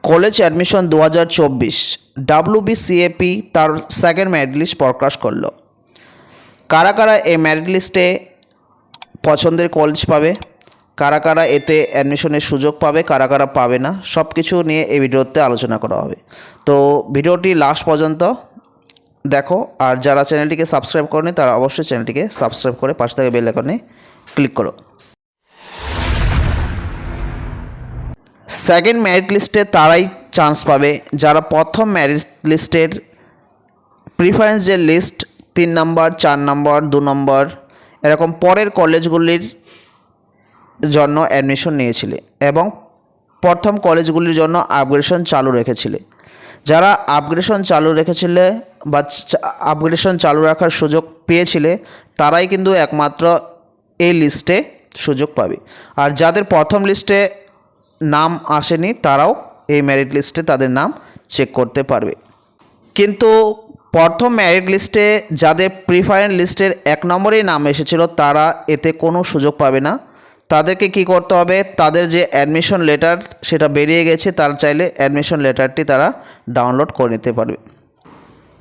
College admission 2024 WBCAP তার second merit list প্রকাশ করলো। কারা কারা এই মেরিট লিস্টে পছন্দের কলেজ পাবে, কারা কারা এতে অ্যাডমিশনের সুযোগ পাবে, কারা কারা পাবে না, সব কিছু নিয়ে এই ভিডিওতে আলোচনা করা হবে। তো ভিডিওটি লাস্ট পর্যন্ত দেখো। আর যারা চ্যানেলটিকে সাবস্ক্রাইব করেনি তারা অবশ্যই চ্যানেলটিকে সাবস্ক্রাইব করে পাশে থেকে বেল আইকনে ক্লিক করো। সেকেন্ড মেরিট লিস্টে তারাই চান্স পাবে যারা প্রথম মেরিট লিস্টের প্রিফারেন্স যে লিস্ট 3 নম্বর, 4 নম্বর, 2 নম্বর এরকম পরের কলেজগুলির জন্য অ্যাডমিশন নিয়েছিলে এবং প্রথম কলেজগুলির জন্য আপগ্রেডেশন চালু রেখেছিলে। যারা আপগ্রেডেশন চালু রেখেছিলে বা আপগ্রেডেশন চালু রাখার সুযোগ পেয়েছিলে তারাই কিন্তু একমাত্র এই লিস্টে সুযোগ পাবে। আর যাদের প্রথম লিস্টে নাম আসেনি তারাও এই মেরিট লিস্টে তাদের নাম চেক করতে পারবে। কিন্তু প্রথম মেরিট লিস্টে যাদের প্রিফারেন্স লিস্টের 1 নম্বরেই নাম এসেছিল তারা এতে কোনো সুযোগ পাবে না। তাদেরকে কি করতে হবে, তাদের যে অ্যাডমিশন লেটার সেটা বেরিয়ে গেছে, তারা চাইলে অ্যাডমিশন লেটারটি তারা ডাউনলোড করে নিতে পারবে।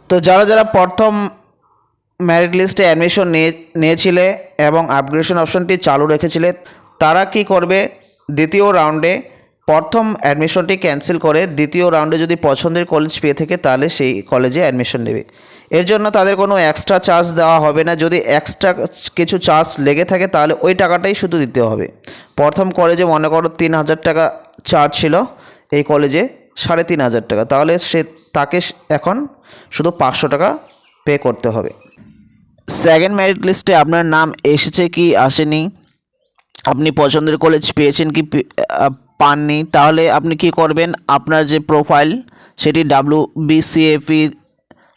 তো যারা যারা প্রথম মেরিট লিস্টে অ্যাডমিশন নিয়েছিলে এবং আপগ্রেডেশন অপশনটি চালু রেখেছিলে তারা কি করবে, দ্বিতীয় রাউন্ডে প্রথম অ্যাডমিশনটি ক্যান্সেল করে দ্বিতীয় রাউন্ডে যদি পছন্দের কলেজ পেয়ে থাকে তাহলে সেই কলেজে অ্যাডমিশন নেবে। এর জন্য তাদের কোনো এক্সট্রা চার্জ দেওয়া হবে না। যদি এক্সট্রা কিছু চার্জ লেগে থাকে তাহলে ওই টাকাটাই শুধু দিতে হবে। প্রথম কলেজে মনে করো 3000 টাকা চার্জ ছিল, এই কলেজে 3500 টাকা, তাহলে তাকে এখন শুধু 500 টাকা পে করতে হবে। সেকেন্ড মেরিট লিস্টে আপনার নাম এসেছে কি আসেনি, আপনি পছন্দের কলেজ পেয়েছেন কি পাননি, তাহলে আপনি কি করবেন, আপনার যে প্রোফাইল সেটি WBCAP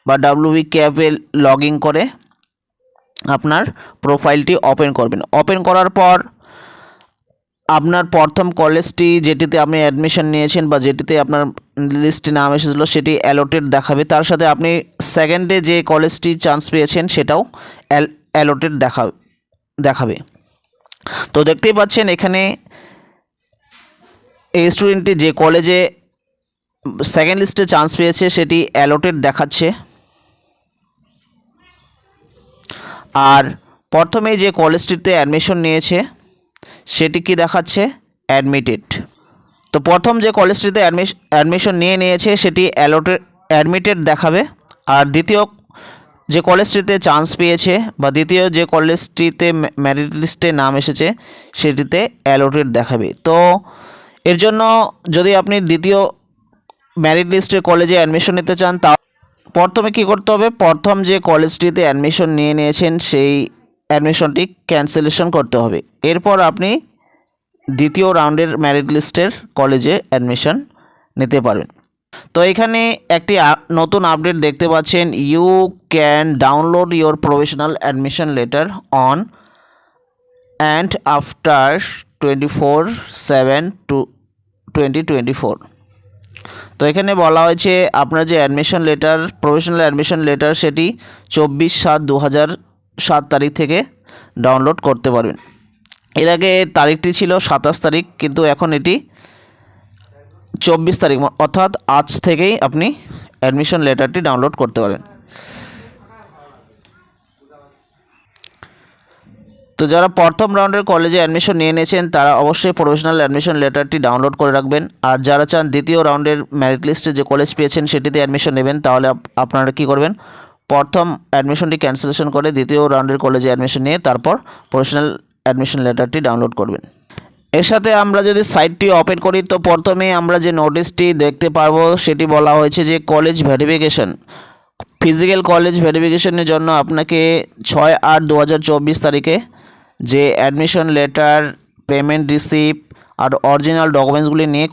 বা WBCAP-এ লগ ইন করে আপনার প্রোফাইলটি ওপেন করবেন। ওপেন করার পর আপনার প্রথম কলেজটি যেটিতে আপনি অ্যাডমিশন নিয়েছেন বা যেটিতে আপনার লিস্টে নাম এসেছিলো সেটি অ্যালোটেড দেখাবে। তার সাথে আপনি সেকেন্ডে যে কলেজটি চান্স পেয়েছেন সেটাও অ্যালোটেড দেখাবে। তো দেখতেই পাচ্ছেন এখানে এই স্টুডেন্টটি যে কলেজে সেকেন্ড লিস্টে চান্স পেয়েছে সেটি অ্যালোটেড দেখাচ্ছে, আর প্রথমে যে কলেজটিতে অ্যাডমিশন নিয়েছে সেটি কি দেখাচ্ছে, অ্যাডমিটেড। তো প্রথম যে কলেজটিতে অ্যাডমিশন নিয়েছে সেটি অ্যাডমিটেড দেখাবে, আর দ্বিতীয় যে কলেজটিতে চান্স পেয়েছে বা দ্বিতীয় যে কলেজটিতে মেরিট লিস্টে নাম এসেছে সেটিতে অ্যালোটেড দেখাবে। তো এর জন্য যদি আপনি দ্বিতীয় মেরিট লিস্টের কলেজে অ্যাডমিশন নিতে চান তা প্রথমে কী করতে হবে, প্রথম যে কলেজটিতে অ্যাডমিশন নিয়েছেন সেই অ্যাডমিশনটি ক্যান্সেলেশন করতে হবে। এরপর আপনি দ্বিতীয় রাউন্ডের মেরিট লিস্টের কলেজে অ্যাডমিশন নিতে পারবেন। তো এখানে একটি নতুন আপডেট দেখতে পাচ্ছেন, you can download your professional admission letter on and after 24/7/2024। তো এখানে বলা হয়েছে আপনার যে admission letter, professional admission letter সেটি 24/7/2007 তারিখ থেকে ডাউনলোড করতে পারবেন। এর আগে তারিখটি ছিল 27 তারিখ, কিন্তু এখন এটি 24 তারিখ, অর্থাৎ আজ থেকেই আপনি অ্যাডমিশন লেটারটি ডাউনলোড করতে পারেন। তো যারা প্রথম রাউন্ডের কলেজে অ্যাডমিশন নিয়েছেন তারা অবশ্যই প্রফেশনাল অ্যাডমিশন লেটারটি ডাউনলোড করে রাখবেন। আর যারা চান দ্বিতীয় রাউন্ডের মেরিট লিস্টে যে কলেজ পেয়েছেন সেটিতে অ্যাডমিশন নেবেন তাহলে আপনারা কি করবেন, প্রথম অ্যাডমিশনটি ক্যান্সেলেশন করে দ্বিতীয় রাউন্ডের কলেজে অ্যাডমিশন নিয়ে তারপর প্রফেশনাল অ্যাডমিশন লেটারটি ডাউনলোড করবেন। এর সাথে আমরা যদি সাইটটি ওপেন করি তো প্রথমে আমরা যে নোটিশটি দেখতে পারবো সেটি বলা হয়েছে যে কলেজ ভেরিফিকেশন, ফিজিক্যাল কলেজ ভেরিফিকেশনের জন্য আপনাকে 6/8/2024 তারিখে যে অ্যাডমিশন লেটার, পেমেন্ট রিসিপ্ট আর অরিজিনাল ডকুমেন্টসগুলি নিয়ে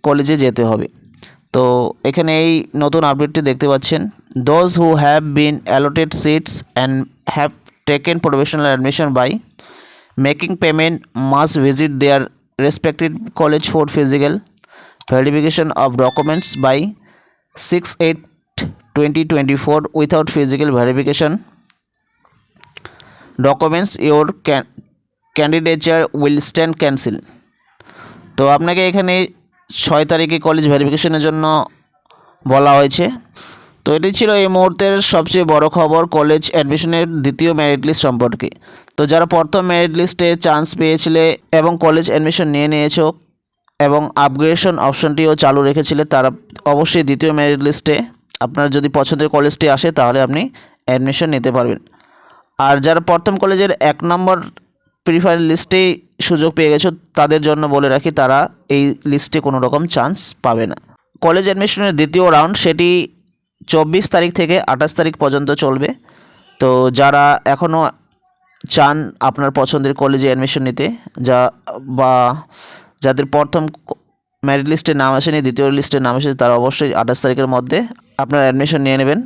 কলেজে যেতে হবে। তো এখানে এই নতুন আপডেটটি দেখতে পাচ্ছেন, those who have been allotted seats and have taken professional admission by making payment must visit their respective college for physical verification of documents by 6/8/2024. Without physical verification documents your candidature will stand cancel। তো আপনাকে এখানে 6 তারিখে college ভেরিফিকেশনের জন্য বলা হয়েছে। তো এটাই ছিল এই মুহূর্তের সবচেয়ে বড় খবর কলেজ অ্যাডমিশনের দ্বিতীয় মেরিট লিস্ট সম্পর্কে। তো যারা প্রথম মেরিট লিস্টে চান্স পেয়েছিলে এবং কলেজ অ্যাডমিশন নিয়ে নিয়েছো এবং আপগ্রেডেশন অপশনটিও চালু রেখেছিলে, তারা অবশ্যই দ্বিতীয় মেরিট লিস্টে আপনার যদি পছন্দের কলেজটি আসে তাহলে আপনি অ্যাডমিশন নিতে পারবেন। আর যারা প্রথম কলেজের 1 নম্বর প্রিফারেন্স লিস্টেই সুযোগ পেয়ে গেছো তাদের জন্য বলে রাখি, তারা এই লিস্টে কোনো রকম চান্স পাবে না। কলেজ অ্যাডমিশনের দ্বিতীয় রাউন্ড সেটি 24 তারিখ থেকে 28 তারিখ পর্যন্ত চলবে। তো যারা এখনও চান আপনার পছন্দের কলেজে অ্যাডমিশন নিতে, বা যাদের প্রথম মেরিট লিস্টে নাম আসেনি দ্বিতীয় লিস্টে নাম এসেছে, তারা অবশ্যই 28 তারিখের মধ্যে আপনার অ্যাডমিশন নিয়ে নেবেন।